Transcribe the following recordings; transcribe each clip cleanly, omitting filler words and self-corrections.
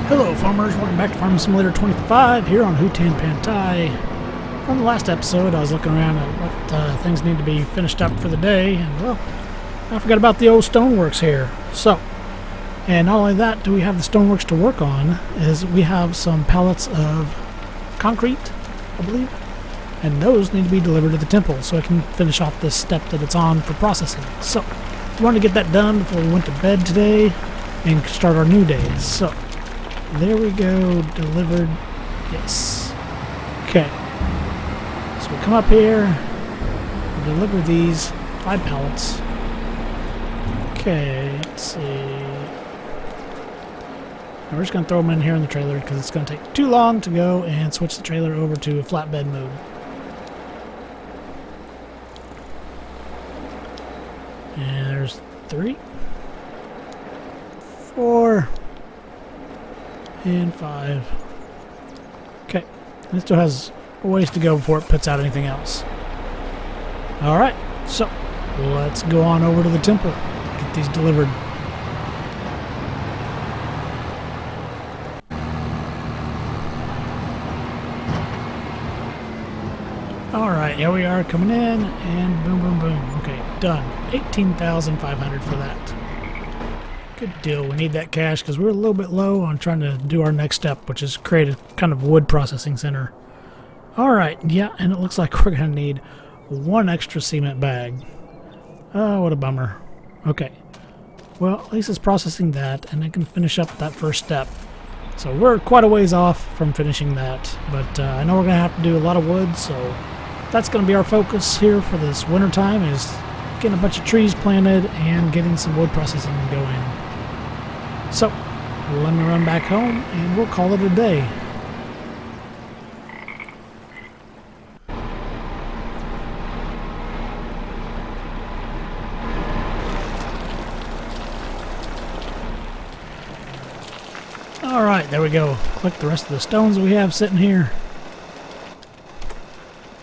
Hello farmers, welcome back to Farming Simulator 25 here on Hutan Pantai. From the last episode I was looking around at what things need to be finished up for the day, and well, I forgot about the old stoneworks here. And not only that do we have the stoneworks to work on, is we have some pallets of concrete, I believe, and those need to be delivered to the temple so I can finish off this step that it's on for processing. So, we wanted to get that done before we went to bed today and start our new day. So, there we go, delivered, yes. Okay, so we come up here, we deliver these 5 pallets. Okay, let's see. Now we're just going to throw them in here in the trailer because it's going to take too long to go and switch the trailer over to a flatbed mode. And there's 3, 4, and 5. Okay, it still has a ways to go before it puts out anything else. Alright, so let's go on over to the temple, get these delivered. Alright, here we are coming in, and boom, boom, boom. Okay, done. 18,500 for that. Good deal. We need that cash because we're a little bit low on trying to do our next step, which is create a kind of wood processing center. Alright, yeah, and it looks like we're going to need 1 extra cement bag. Oh, what a bummer. Okay. Well, at least it's processing that, and I can finish up that first step. So we're quite a ways off from finishing that, but I know we're going to have to do a lot of wood, so that's going to be our focus here for this winter time, is getting a bunch of trees planted and getting some wood processing going. So, let me run back home and we'll call it a day. Alright, there we go. Collect the rest of the stones we have sitting here.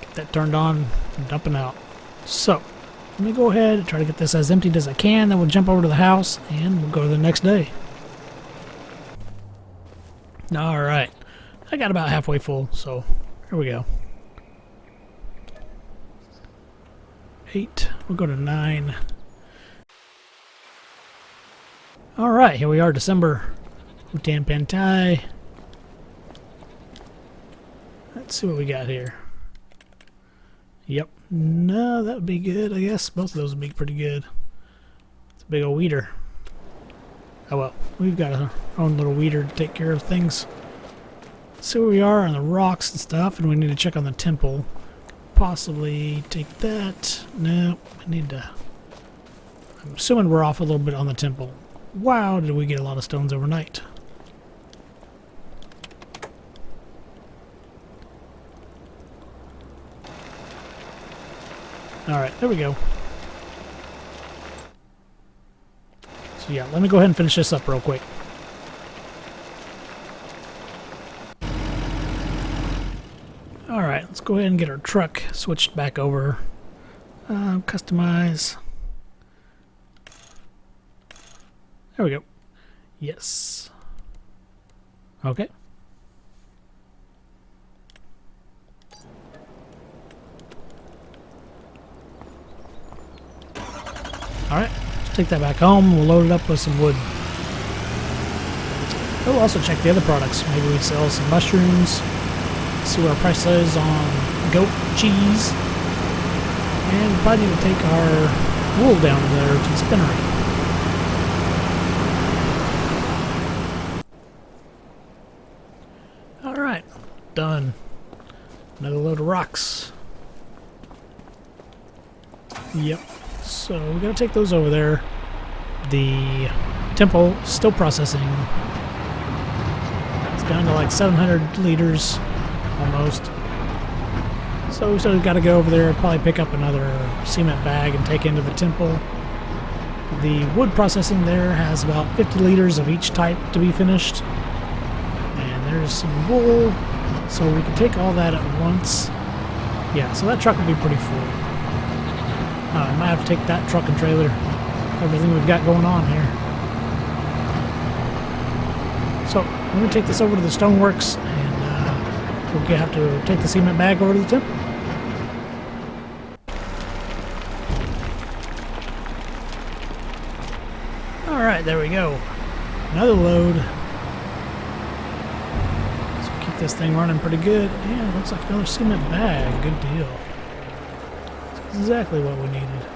Get that turned on and dumping out. So, let me go ahead and try to get this as emptied as I can, then we'll jump over to the house and we'll go to the next day. Alright, I got about halfway full, so here we go. 8, we'll go to 9. Alright, here we are, December. Hutan Pantai. Let's see what we got here. Yep, no, that would be good, I guess. Both of those would be pretty good. It's a big old weeder. Oh well, we've got our own little weeder to take care of things. So where we are on the rocks and stuff, and we need to check on the temple. Possibly take that. No, I need to... I'm assuming we're off a little bit on the temple. Wow, did we get a lot of stones overnight. Alright, there we go. So yeah, let me go ahead and finish this up real quick. Alright, let's go ahead and get our truck switched back over. Customize. There we go. Yes. Okay. Alright, let's take that back home. We'll load it up with some wood. We'll also check the other products. Maybe we sell some mushrooms. See what our price is on goat cheese. And we'll probably need to take our wool down there to the spinnery. Alright, done. Another load of rocks. Yep. So we gotta take those over there. The temple still processing. It's down to like 700 liters almost. So we still gotta go over there, probably pick up another cement bag and take into the temple. The wood processing there has about 50 liters of each type to be finished. And there's some wool, so we can take all that at once. Yeah, so that truck will be pretty full. I might have to take that truck and trailer, everything we've got going on here. So I'm going to take this over to the stoneworks, and we'll have to take the cement bag over to the temple. Alright, there we go. Another load. So keep this thing running pretty good. Yeah, it looks like another cement bag. Good deal. That's exactly what we needed.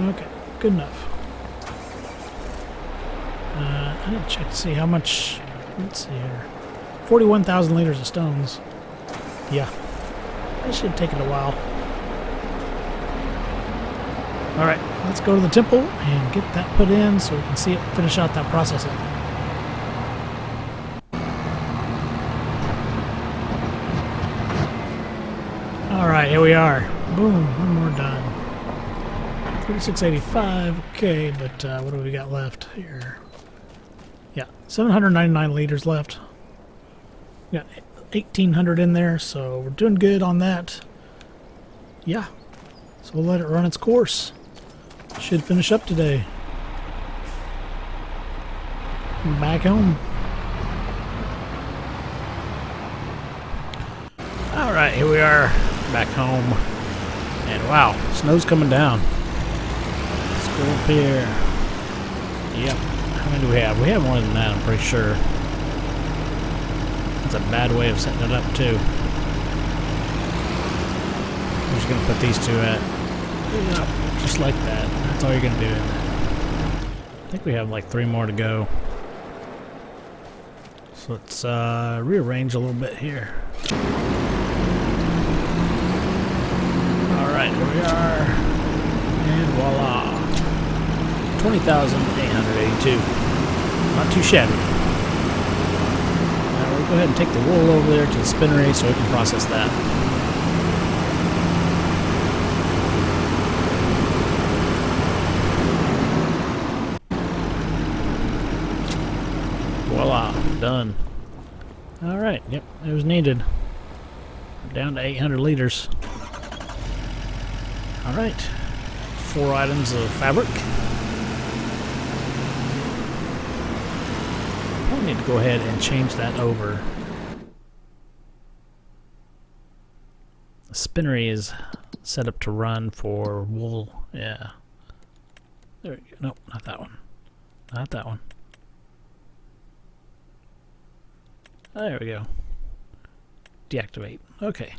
Okay, good enough. I didn't check to see how much. Let's see here. 41,000 liters of stones. Yeah. That should have taken a while. Alright, let's go to the temple and get that put in so we can see it finish out that processing. Alright, here we are. Boom, one more done. 3685, okay, but what do we got left here? Yeah, 799 liters left. We got 1,800 in there, so we're doing good on that. Yeah, so we'll let it run its course. Should finish up today. Back home. Alright, here we are, back home. And wow, snow's coming down. Let's go up here. Yep. How many do we have? We have more than that, I'm pretty sure. That's a bad way of setting it up, too. I'm just going to put these two at. Yep, just like that. That's all you're going to do. I think we have like 3 more to go. So let's rearrange a little bit here. Alright, here we are. And voila. 20,882. Not too shabby. Now we'll go ahead and take the wool over there to the spinnery so we can process that. Voila, done. Alright, yep, it was needed. Down to 800 liters. Alright, 4 items of fabric. I need to go ahead and change that over. The spinnery is set up to run for wool. Yeah. There we go. Nope, not that one. Not that one. There we go. Deactivate. Okay.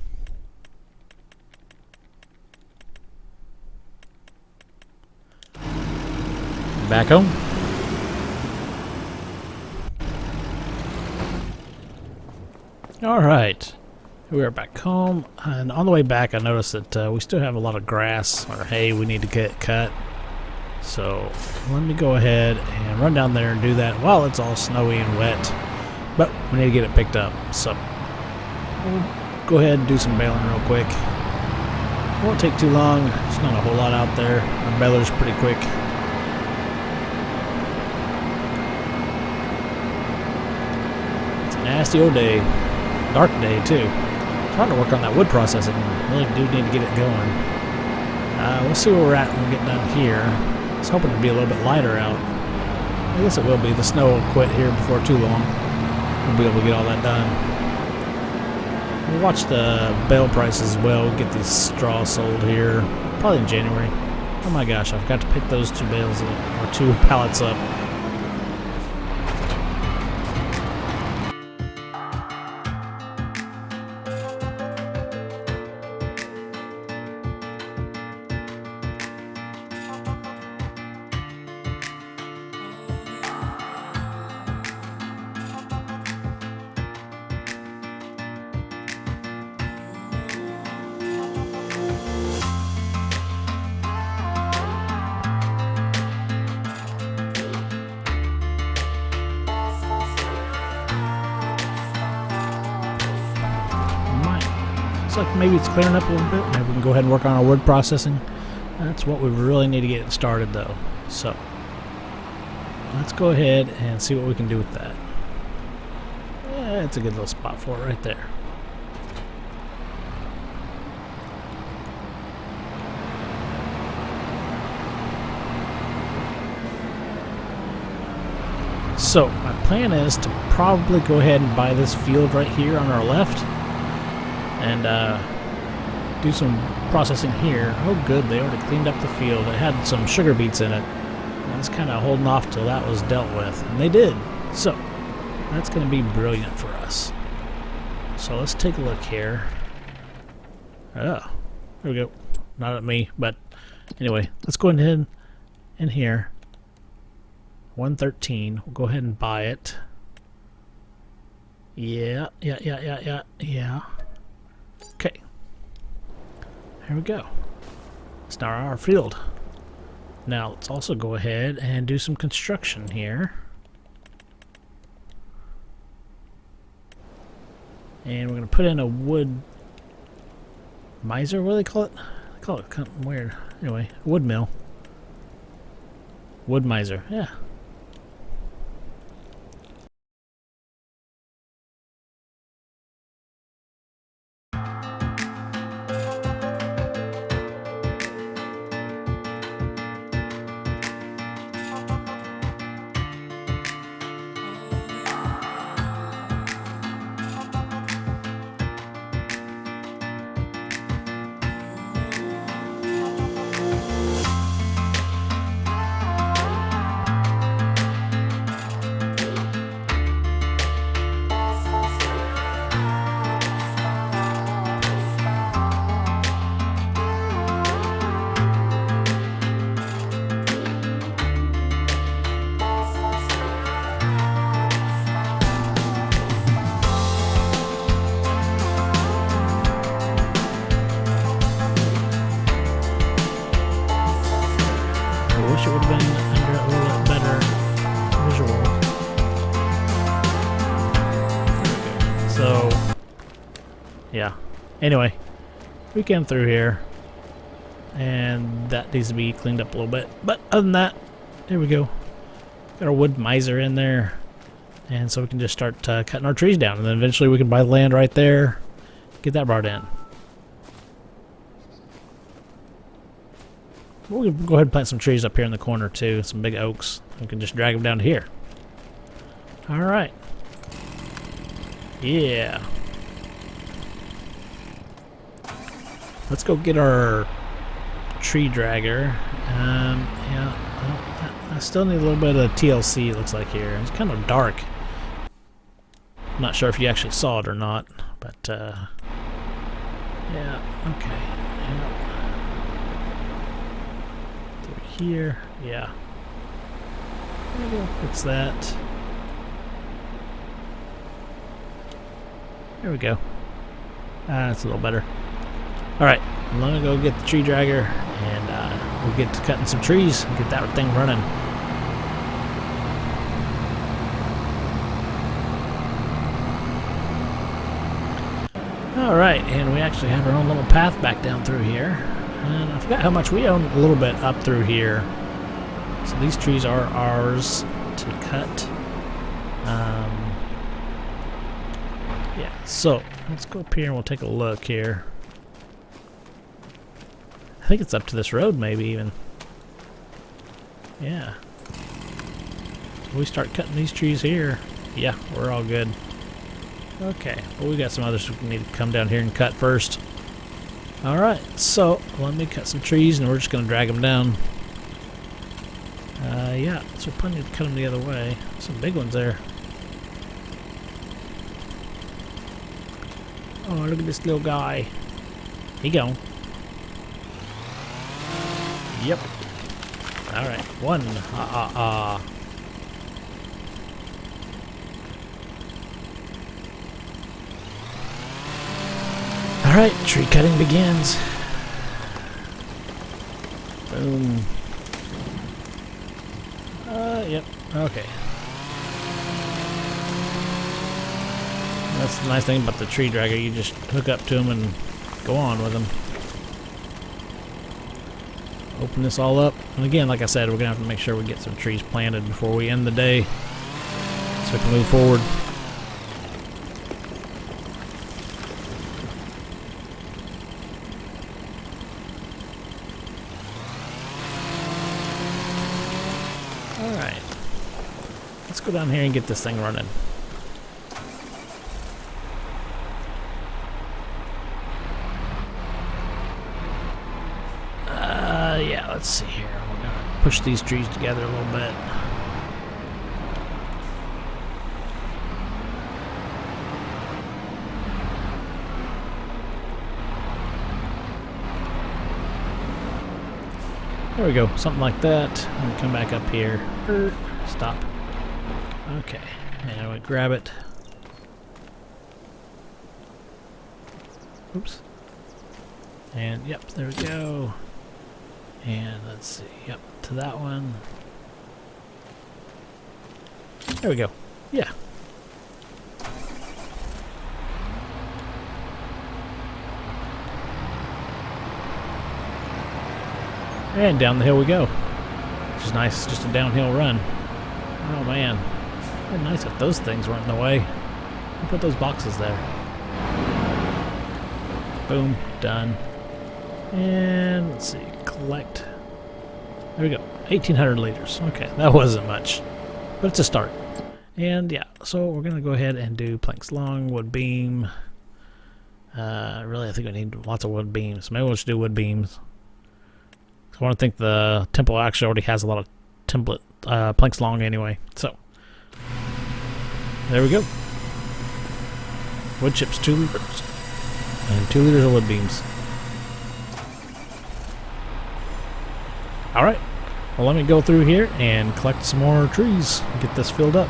Back home. Alright. We are back home. And on the way back I noticed that we still have a lot of grass or hay we need to get cut. So let me go ahead and run down there and do that while it's all snowy and wet. But we need to get it picked up, so we'll go ahead and do some baling real quick. Won't take too long. There's not a whole lot out there. Our baler's pretty quick. It's a nasty old day. Dark day, too. Trying to work on that wood processing. Really do need to get it going. We'll see where we're at when we get down here. I was hoping to be a little bit lighter out. I guess it will be. The snow will quit here before too long. We'll be able to get all that done. We'll watch the bale prices as well. We'll get these straw sold here probably in January. Oh my gosh, I forgot to pick those 2 bales up, or 2 pallets up. Looks like maybe it's clearing up a little bit. Maybe we can go ahead and work on our wood processing. That's what we really need to get started though. So let's go ahead and see what we can do with that. Yeah, it's a good little spot for it right there. So my plan is to probably go ahead and buy this field right here on our left and do some processing here. Oh good, they already cleaned up the field. It had some sugar beets in it. I was kind of holding off till that was dealt with, and they did. So that's going to be brilliant for us. So let's take a look here. Oh, there we go. Not at me, but anyway, let's go ahead in here. 113. We'll go ahead and buy it. Yeah. Okay. Here we go. It's now our field. Now let's also go ahead and do some construction here. And we're going to put in a wood mizer. What do they call it? They call it something weird. Anyway, wood mill. Wood mizer. Yeah. Wish it would have been under a little bit better visual. So, yeah. Anyway, we came through here, and that needs to be cleaned up a little bit. But other than that, there we go. Got our wood mizer in there, and so we can just start cutting our trees down, and then eventually we can buy land right there, get that brought in. We'll go ahead and plant some trees up here in the corner too, some big oaks. We can just drag them down to here. Alright. Yeah. Let's go get our tree dragger. Yeah, I still need a little bit of TLC, it looks like here. It's kind of dark. I'm not sure if you actually saw it or not, but yeah, okay. Yeah. Here, yeah. We'll fix that. There we go. That's a little better. Alright, I'm gonna go get the tree dragger and we'll get to cutting some trees and get that thing running. Alright, and we actually have our own little path back down through here. And I forgot how much we own a little bit up through here. So these trees are ours to cut. Yeah, so let's go up here and we'll take a look here. I think it's up to this road maybe even. Yeah. So we start cutting these trees here. Yeah, we're all good. Okay, well we got some others we need to come down here and cut first. Alright, so let me cut some trees and we're just going to drag them down. Yeah, so plenty to cut them the other way. Some big ones there. Oh, look at this little guy. He gone. Yep. Alright, one. Alright, tree cutting begins. Boom. Yep, okay. That's the nice thing about the tree dragger, you just hook up to them and go on with them. Open this all up, and again, like I said, we're going to have to make sure we get some trees planted before we end the day so we can move forward. Let's go down here and get this thing running. Yeah, let's see here. We're gonna push these trees together a little bit. There we go, something like that. And come back up here. Stop. Okay, and we grab it. Oops. And yep, there we go. And let's see, yep, to that one. There we go. Yeah. And down the hill we go. Which is nice, just a downhill run. Oh man. It'd be nice if those things weren't in the way. I'll put those boxes there. Boom, done. And let's see, collect. There we go, 1,800 liters. Okay, that wasn't much, but it's a start. And yeah, so we're gonna go ahead and do planks long, wood beam. Really, I think we need lots of wood beams. Maybe we'll just do wood beams. I want to think the temple actually already has a lot of template planks long anyway. So there we go. Wood chips 2 liters and 2 liters of wood beams. Alright, well let me go through here and collect some more trees and get this filled up.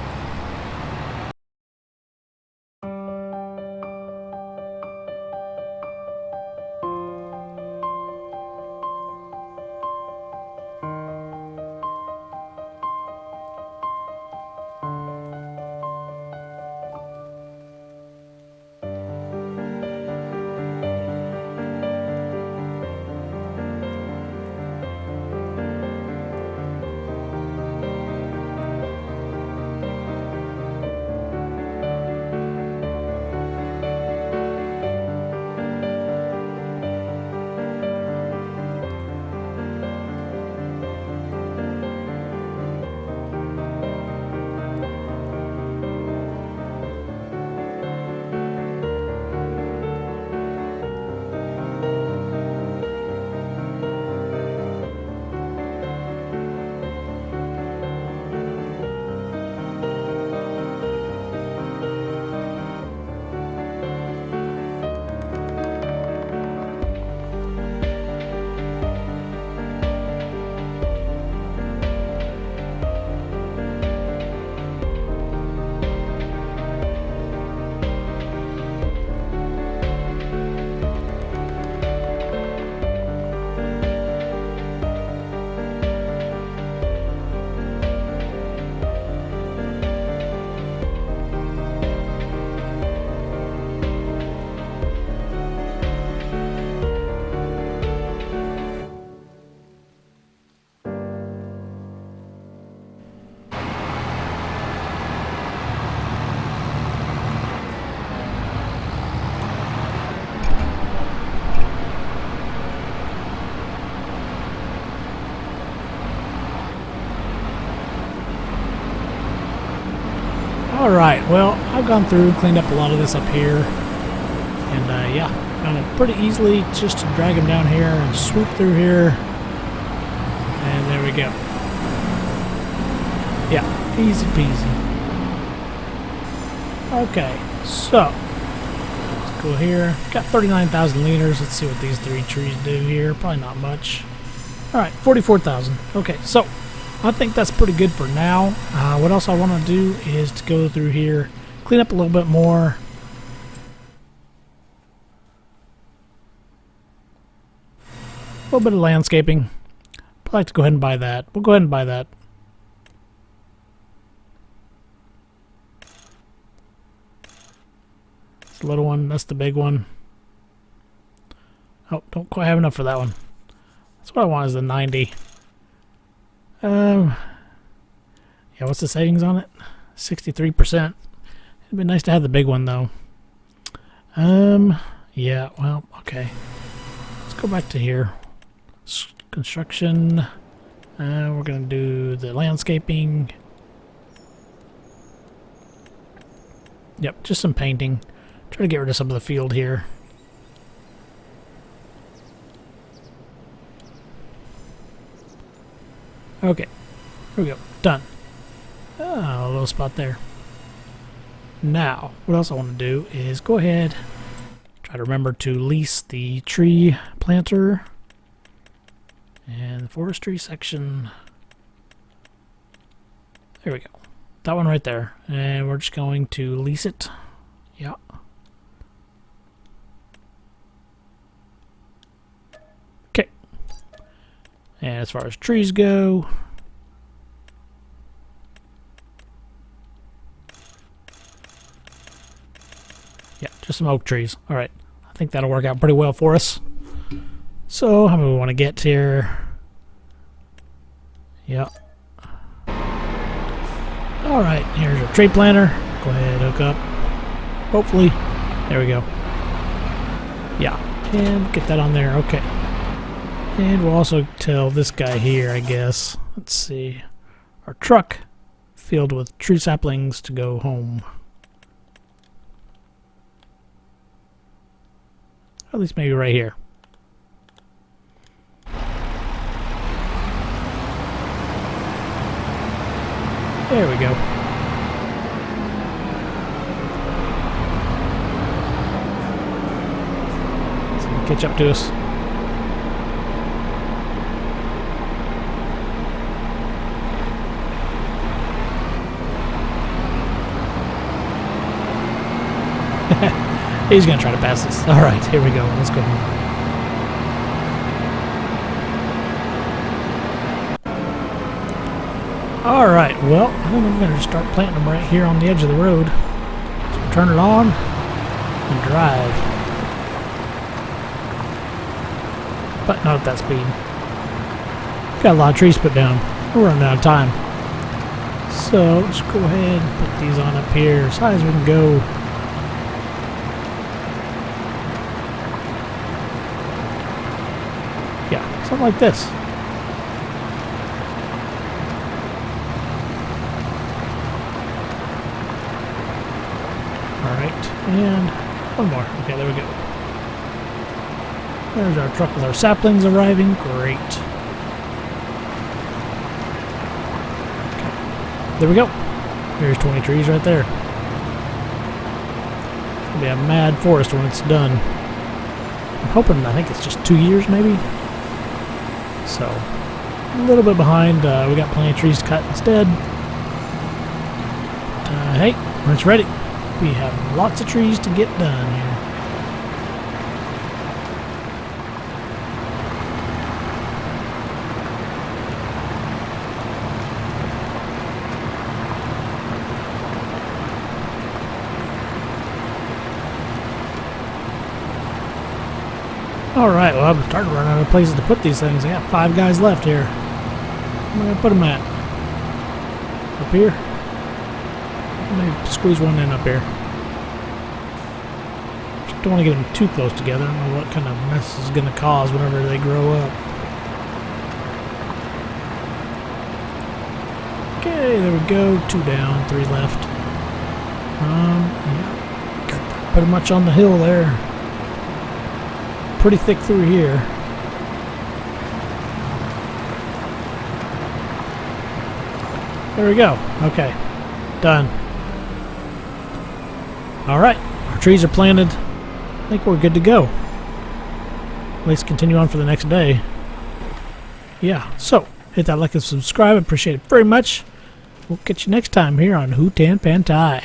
Alright, well, I've gone through, cleaned up a lot of this up here, and yeah, found it pretty easily just to drag them down here and swoop through here, and there we go. Yeah, easy peasy. Okay, so, let's go here. Got 39,000 liters. Let's see what these 3 trees do here. Probably not much. Alright, 44,000. Okay, so I think that's pretty good for now. What else I want to do is to go through here, clean up a little bit more. A little bit of landscaping. I'd like to go ahead and buy that. We'll go ahead and buy that. It's the little one. That's the big one. Oh, don't quite have enough for that one. That's what I want is the 90. Yeah, what's the settings on it? 63%. It'd be nice to have the big one though. Yeah, well, okay. Let's go back to here. Construction. We're gonna do the landscaping. Yep, just some painting. Try to get rid of some of the field here. Okay, here we go. Done. Ah, a little spot there. Now, what else I want to do is go ahead, try to remember to lease the tree planter and the forestry section. There we go. That one right there. And we're just going to lease it. Yeah. Okay. And as far as trees go, yeah, just some oak trees. All right. I think that'll work out pretty well for us. So, how many we want to get here? Yeah. All right, here's our tree planter. Go ahead, hook up. Hopefully. There we go. Yeah, and get that on there. Okay. And we'll also tell this guy here, I guess. Let's see. Our truck filled with tree saplings to go home. At least maybe right here. There we go. It's gonna catch up to us. He's gonna try to pass us. All right, here we go. Let's go. All right, well, I think I'm going to start planting them right here on the edge of the road. So turn it on and drive. But not at that speed. Got a lot of trees put down. We're running out of time. So let's go ahead and put these on up here as high as we can go. Yeah, something like this. And one more. Okay, there we go. There's our truck with our saplings arriving. Great. Okay. There we go. There's 20 trees right there. It'll be a mad forest when it's done. I'm hoping, I think it's just 2 years maybe. So, a little bit behind. We got plenty of trees to cut instead. Hey, when it's ready. We have lots of trees to get done here. Alright, well, I'm starting to run out of places to put these things. I got 5 guys left here. Where am I going to put them at? Up here? Maybe squeeze one in up here. Just don't want to get them too close together. I don't know what kind of mess is going to cause whenever they grow up. Okay, there we go. 2 down, 3 left. Yeah, got pretty much on the hill there. Pretty thick through here. There we go. Okay, done. Alright, our trees are planted. I think we're good to go. At least continue on for the next day. Yeah, so hit that like and subscribe. I appreciate it very much. We'll catch you next time here on Hutan Pantai.